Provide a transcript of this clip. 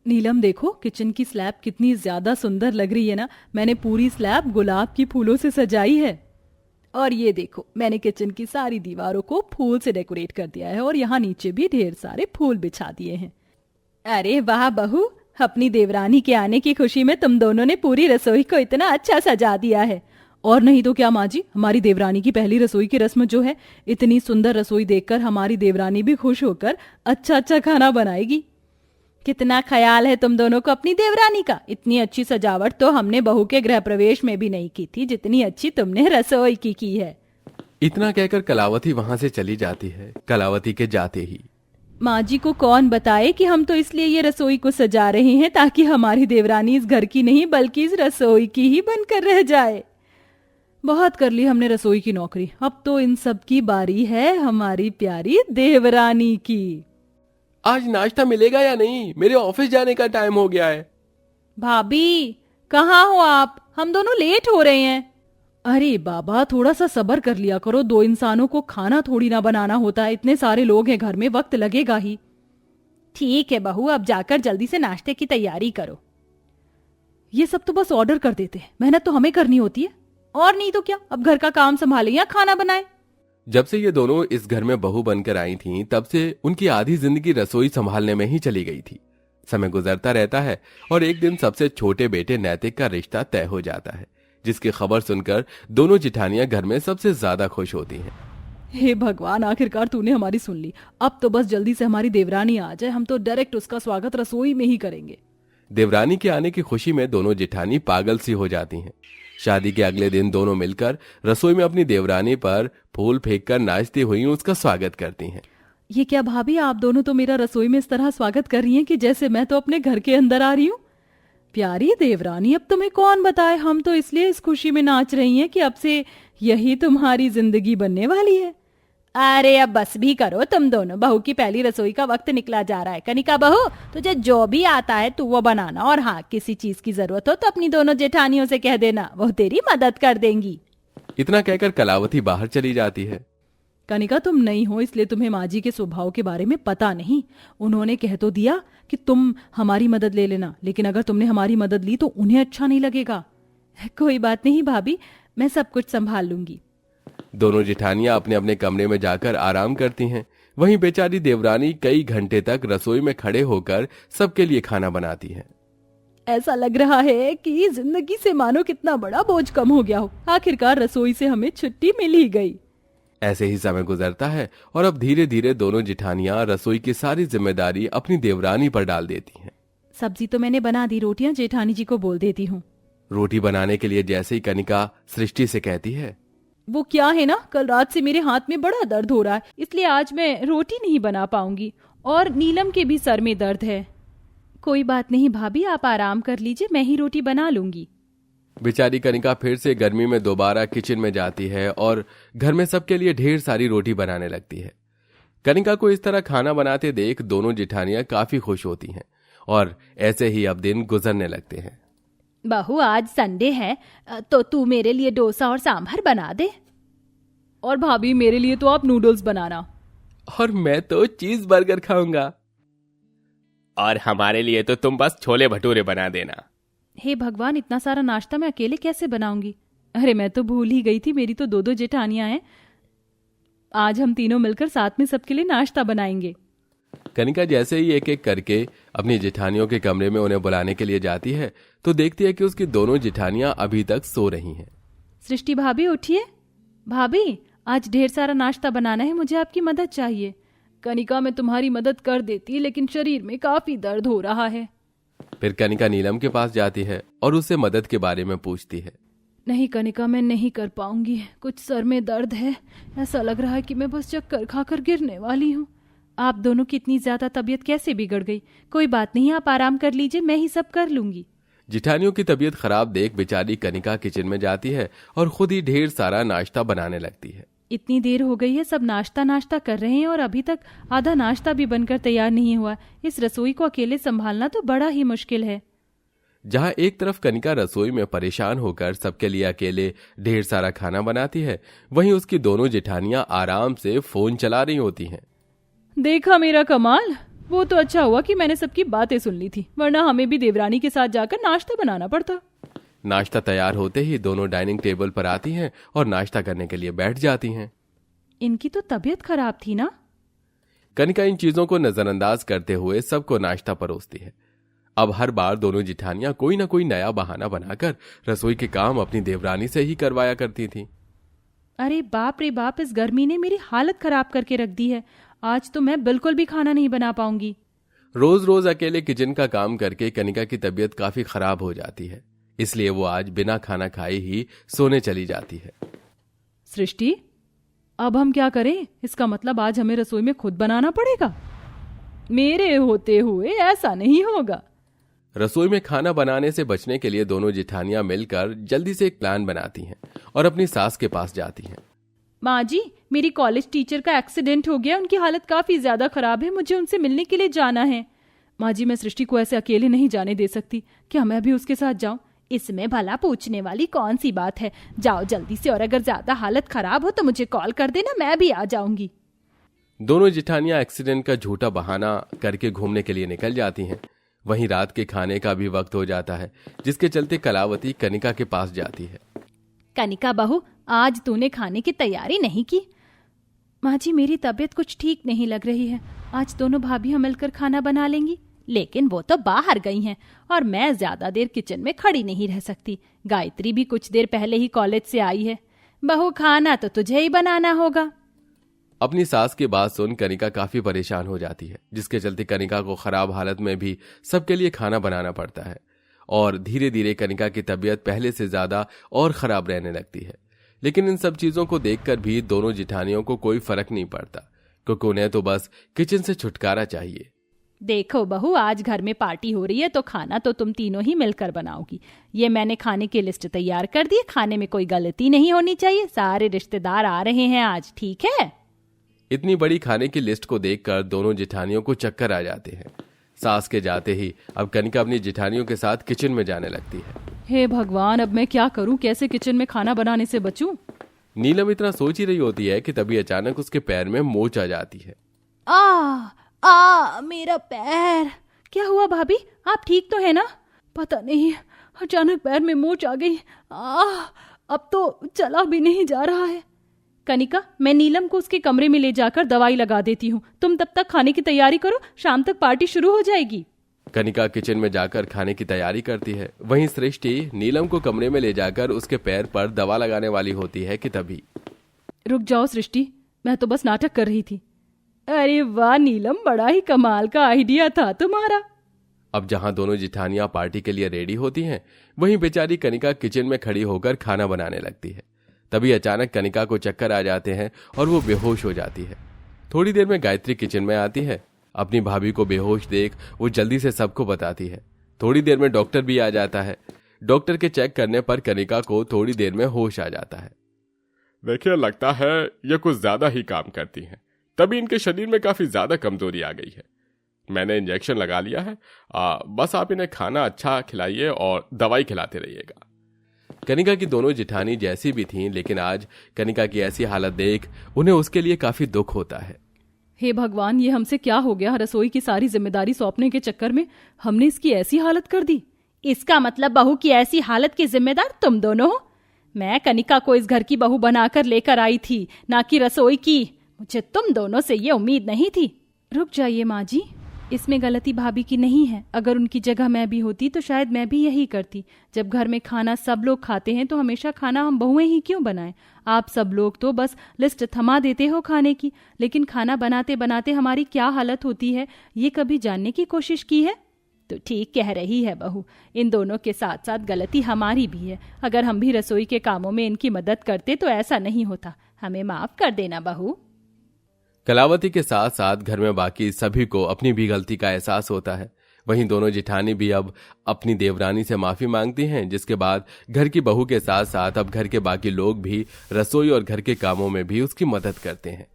नीलम देखो, किचन की स्लैब कितनी ज्यादा सुंदर लग रही है ना। मैंने पूरी स्लैब गुलाब की फूलों से सजाई है। और ये देखो, मैंने किचन की सारी दीवारों को फूल से डेकोरेट कर दिया है और यहाँ नीचे भी ढेर सारे फूल बिछा दिए हैं। अरे वाह बहू, अपनी देवरानी के आने की खुशी में तुम दोनों ने पूरी रसोई को इतना अच्छा सजा दिया है। और नहीं तो क्या माँ जी, हमारी देवरानी की पहली रसोई की रस्म जो है, इतनी सुंदर रसोई देखकर हमारी देवरानी भी खुश होकर अच्छा अच्छा खाना बनाएगी। कितना ख्याल है तुम दोनों को अपनी देवरानी का। इतनी अच्छी सजावट तो हमने बहू के गृह प्रवेश में भी नहीं की थी, जितनी अच्छी तुमने रसोई की है। इतना कहकर कलावती वहां से चली जाती है। कलावती के जाते ही माँ जी को कौन बताए कि हम तो इसलिए ये रसोई को सजा रहे हैं ताकि हमारी देवरानी इस घर की नहीं बल्कि इस रसोई की ही बनकर रह जाए। बहुत कर ली हमने रसोई की नौकरी, अब तो इन सब की बारी है हमारी प्यारी देवरानी की। आज नाश्ता मिलेगा या नहीं? मेरे ऑफिस जाने का टाइम हो गया है। भाभी कहाँ हो आप? हम दोनों लेट हो रहे हैं। अरे बाबा, थोड़ा सा सब्र कर लिया करो। दो इंसानों को खाना थोड़ी ना बनाना होता है, इतने सारे लोग हैं घर में, वक्त लगेगा ही। ठीक है बहू, अब जाकर जल्दी से नाश्ते की तैयारी करो। ये सब तो बस ऑर्डर कर देते हैं, मेहनत तो हमें करनी होती है। और नहीं तो क्या, अब घर का काम संभाले या खाना बनाए। जब से ये दोनों इस घर में बहू बनकर आई थीं, तब से उनकी आधी जिंदगी रसोई संभालने में ही चली गई थी। समय गुजरता रहता है और एक दिन सबसे छोटे बेटे नैतिक का रिश्ता तय हो जाता है, जिसकी खबर सुनकर दोनों जिठानियां घर में सबसे ज्यादा खुश होती हैं। हे भगवान, आखिरकार तूने हमारी सुन ली। अब तो बस जल्दी से हमारी देवरानी आ जाए, हम तो डायरेक्ट उसका स्वागत रसोई में ही करेंगे। देवरानी के आने की खुशी में दोनों जिठानी पागल सी हो जाती हैं। शादी के अगले दिन दोनों मिलकर रसोई में अपनी देवरानी पर फूल फेंककर नाचती हुई उसका स्वागत करती हैं। ये क्या भाभी, आप दोनों तो मेरा रसोई में इस तरह स्वागत कर रही हैं कि जैसे मैं तो अपने घर के अंदर आ रही हूँ। प्यारी देवरानी, अब तुम्हें कौन बताए, हम तो इसलिए इस खुशी में नाच रही हैं कि अब से यही तुम्हारी जिंदगी बनने वाली है। अरे अब बस भी करो तुम दोनों, बहू की पहली रसोई का वक्त निकला जा रहा है। कनिका बहू, तुझे जो भी आता है तू वो बनाना, और हाँ, किसी चीज की जरूरत हो तो अपनी दोनों जेठानियों से कह देना, वो तेरी मदद कर देंगी। इतना कहकर कलावती बाहर चली जाती है। कनिका, तुम नहीं हो इसलिए तुम्हें माँ जी के स्वभाव के बारे में पता नहीं। उन्होंने कह तो दिया कि तुम हमारी मदद ले लेना, लेकिन अगर तुमने हमारी मदद ली तो उन्हें अच्छा नहीं लगेगा। कोई बात नहीं भाभी, मैं सब कुछ संभाल लूंगी। दोनों जिठानियां अपने अपने कमरे में जाकर आराम करती हैं। वहीं बेचारी देवरानी कई घंटे तक रसोई में खड़े होकर सबके लिए खाना बनाती है। ऐसा लग रहा है कि जिंदगी से मानो कितना बड़ा बोझ कम हो गया हो। आखिरकार रसोई से हमें छुट्टी मिल ही गई। ऐसे ही समय गुजरता है और अब धीरे धीरे दोनों जिठानियां रसोई की सारी जिम्मेदारी अपनी देवरानी पर डाल देती हैं। सब्जी तो मैंने बना दी, रोटियां जेठानी जी को बोल देती हूँ। रोटी बनाने के लिए जैसे ही कनिका सृष्टि से कहती है, वो क्या है ना, कल रात से मेरे हाथ में बड़ा दर्द हो रहा है, इसलिए आज मैं रोटी नहीं बना पाऊंगी। और नीलम के भी सर में दर्द है। कोई बात नहीं भाभी, आप आराम कर लीजिए, मैं ही रोटी बना लूंगी। बेचारी कनिका फिर से गर्मी में दोबारा किचन में जाती है और घर में सबके लिए ढेर सारी रोटी बनाने लगती है। कनिका को इस तरह खाना बनाते देख दोनों जिठानियां काफी खुश होती हैं और ऐसे ही अब दिन गुजरने लगते हैं। बहू, आज संडे है तो तू मेरे लिए डोसा और सांभर बना दे। और भाभी, मेरे लिए तो आप नूडल्स बनाना। और मैं तो चीज बर्गर खाऊंगा। और हमारे लिए तो तुम बस छोले भटूरे बना देना। हे भगवान, इतना सारा नाश्ता मैं अकेले कैसे बनाऊंगी? अरे मैं तो भूल ही गई थी, मेरी तो दो दो जेठानियां हैं। आज हम तीनों मिलकर साथ में सबके लिए नाश्ता बनाएंगे। कनिका जैसे ही एक एक करके अपनी जेठानियों के कमरे में उन्हें बुलाने के लिए जाती है तो देखती है कि उसकी दोनों जेठानियां अभी तक सो रही हैं। सृष्टि भाभी, उठिए। भाभी, आज ढेर सारा नाश्ता बनाना है, मुझे आपकी मदद चाहिए। कनिका, मैं तुम्हारी मदद कर देती, लेकिन शरीर में काफी दर्द हो रहा है। फिर कनिका नीलम के पास जाती है और उससे मदद के बारे में पूछती है। नहीं कनिका, मैं नहीं कर पाऊंगी, कुछ सर में दर्द है। ऐसा लग रहा है कि मैं बस चक्कर खाकर गिरने वाली हूँ। आप दोनों की इतनी ज्यादा तबीयत कैसे बिगड़ गई? कोई बात नहीं, आप आराम कर लीजिए, मैं ही सब कर लूंगी। जिठानियों की तबीयत खराब देख बेचारी कनिका किचन में जाती है और खुद ही ढेर सारा नाश्ता बनाने लगती है। इतनी देर हो गई है, सब नाश्ता नाश्ता कर रहे हैं और अभी तक आधा नाश्ता भी बनकर तैयार नहीं हुआ। इस रसोई को अकेले संभालना तो बड़ा ही मुश्किल है। जहां एक तरफ कनिका रसोई में परेशान होकर सबके लिए अकेले ढेर सारा खाना बनाती है, वहीं उसकी दोनों जेठानियां आराम से फोन चला रही होती हैं। देखा मेरा कमाल, वो तो अच्छा हुआ कि मैंने सबकी बातें सुन ली थी, वरना हमें भी देवरानी के साथ जाकर नाश्ता बनाना पड़ता। नाश्ता तैयार होते ही दोनों डाइनिंग टेबल पर आती हैं और नाश्ता करने के लिए बैठ जाती हैं। इनकी तो तबीयत खराब थी ना। कनिका इन चीजों को नजरअंदाज करते हुए सबको नाश्ता परोसती है। अब हर बार दोनों जिठानियां कोई ना कोई नया बहाना बनाकर रसोई के काम अपनी देवरानी से ही करवाया करती थी। अरे बाप रे बाप, इस गर्मी ने मेरी हालत खराब करके रख दी है। आज तो मैं बिल्कुल भी खाना नहीं बना पाऊंगी। रोज रोज अकेले किचन का काम करके कनिका की तबीयत काफी खराब हो जाती है, इसलिए वो आज बिना खाना खाए ही सोने चली जाती है। सृष्टि, अब हम क्या करें? इसका मतलब आज हमें रसोई में खुद बनाना पड़ेगा। मेरे होते हुए ऐसा नहीं होगा। रसोई में खाना बनाने से बचने के लिए दोनों जिठानियां मिलकर जल्दी से एक प्लान बनाती हैं और अपनी सास के पास जाती हैं। माँ जी, मेरी कॉलेज टीचर का एक्सीडेंट हो गया, उनकी हालत काफी ज्यादा खराब है, मुझे उनसे मिलने के लिए जाना है। माँ जी, मैं सृष्टि को ऐसे अकेले नहीं जाने दे सकती। क्या मैं भी उसके साथ जाऊं? इसमें भला पूछने वाली कौन सी बात है? जाओ जल्दी से, और अगर ज्यादा हालत खराब हो तो मुझे कॉल कर देना, मैं भी आ जाऊंगी। दोनों जिठानियां एक्सीडेंट का झूठा बहाना करके घूमने के लिए निकल जाती हैं। वहीं रात के खाने का भी वक्त हो जाता है, जिसके चलते कलावती कनिका के पास जाती है। कनिका बहू, आज तूने खाने की तैयारी नहीं की? माँ जी, मेरी तबीयत कुछ ठीक नहीं लग रही है। आज दोनों भाभियां मिलकर खाना बना लेंगी, लेकिन वो तो बाहर गई हैं और मैं ज्यादा देर किचन में खड़ी नहीं रह सकती। गायत्री भी कुछ देर पहले ही कॉलेज से आई है। बहू, खाना तो तुझे ही बनाना होगा। अपनी सास की बात सुन कनिका काफी परेशान हो जाती है, जिसके चलते कनिका को खराब हालत में भी सबके लिए खाना बनाना पड़ता है और धीरे धीरे कनिका की तबीयत पहले से ज्यादा और खराब रहने लगती है। लेकिन इन सब चीजों को देखकर भी दोनों जिठानियों को कोई फर्क नहीं पड़ता, क्योंकि उन्हें तो बस किचन से छुटकारा चाहिए। देखो बहू, आज घर में पार्टी हो रही है तो खाना तो तुम तीनों ही मिलकर बनाओगी। ये मैंने खाने की लिस्ट तैयार कर दी। खाने में कोई गलती नहीं होनी चाहिए। सारे रिश्तेदार आ रहे हैं आज, ठीक है? इतनी बड़ी खाने की लिस्ट को देखकर दोनों जिठानियों को चक्कर आ जाते हैं। सास के जाते ही अब कनिका अपनी जिठानियों के साथ किचन में जाने लगती है। हे भगवान, अब मैं क्या करूं? कैसे किचन में खाना बनाने से बचूं? नीलम इतना सोच ही रही होती है कि तभी अचानक उसके पैर में मोच आ जाती है। मेरा पैर। क्या हुआ भाभी, आप ठीक तो है ना? पता नहीं, अचानक पैर में मोच आ गई। अब तो चला भी नहीं जा रहा है। कनिका, मैं नीलम को उसके कमरे में ले जाकर दवाई लगा देती हूँ। तुम तब तक खाने की तैयारी करो, शाम तक पार्टी शुरू हो जाएगी। कनिका किचन में जाकर खाने की तैयारी करती है। वहीं सृष्टि नीलम को कमरे में ले जाकर उसके पैर पर दवा लगाने वाली होती है कि तभी। रुक जाओ सृष्टि, मैं तो बस नाटक कर रही थी। अरे वाह नीलम, बड़ा ही कमाल का आइडिया था तुम्हारा। अब जहां दोनों जिठानियां पार्टी के लिए रेडी होती हैं, वहीं बेचारी कनिका किचन में खड़ी होकर खाना बनाने लगती है। तभी अचानक कनिका को चक्कर आ जाते हैं और वो बेहोश हो जाती है। थोड़ी देर में गायत्री किचन में आती है। अपनी भाभी को बेहोश देख वो जल्दी से सबको बताती है। थोड़ी देर में डॉक्टर भी आ जाता है। डॉक्टर के चेक करने पर कनिका को थोड़ी देर में होश आ जाता है। देखिए, लगता है ये कुछ ज्यादा ही काम करती हैं, तभी इनके शरीर में काफी ज्यादा कमजोरी आ गई है। मैंने इंजेक्शन लगा लिया है, बस आप इन्हें खाना अच्छा खिलाइए और दवाई खिलाते रहिएगा। कनिका की दोनों जिठानी जैसी भी थीं, लेकिन आज कनिका की ऐसी हालत देख उन्हें उसके लिए काफी दुख होता है। हे भगवान, ये हमसे क्या हो गया? रसोई की सारी जिम्मेदारी सौंपने के चक्कर में हमने इसकी ऐसी हालत कर दी। इसका मतलब बहू की ऐसी हालत की जिम्मेदार तुम दोनों हो? मैं कनिका को इस घर की बहू बनाकर लेकर आई थी, ना कि रसोई की। मुझे तुम दोनों से ये उम्मीद नहीं थी। रुक जाइए माँ जी, इसमें गलती भाभी की नहीं है। अगर उनकी जगह मैं भी होती तो शायद मैं भी यही करती। जब घर में खाना सब लोग खाते हैं तो हमेशा खाना हम बहुएं ही क्यों बनाएं? आप सब लोग तो बस लिस्ट थमा देते हो खाने की, लेकिन खाना बनाते बनाते हमारी क्या हालत होती है ये कभी जानने की कोशिश की है? तो ठीक कह रही है बहू, इन दोनों के साथ साथ गलती हमारी भी है। अगर हम भी रसोई के कामों में इनकी मदद करते तो ऐसा नहीं होता। हमें माफ कर देना बहू। कलावती के साथ साथ घर में बाकी सभी को अपनी भी गलती का एहसास होता है। वहीं दोनों जिठानी भी अब अपनी देवरानी से माफी मांगती हैं, जिसके बाद घर की बहू के साथ साथ अब घर के बाकी लोग भी रसोई और घर के कामों में भी उसकी मदद करते हैं।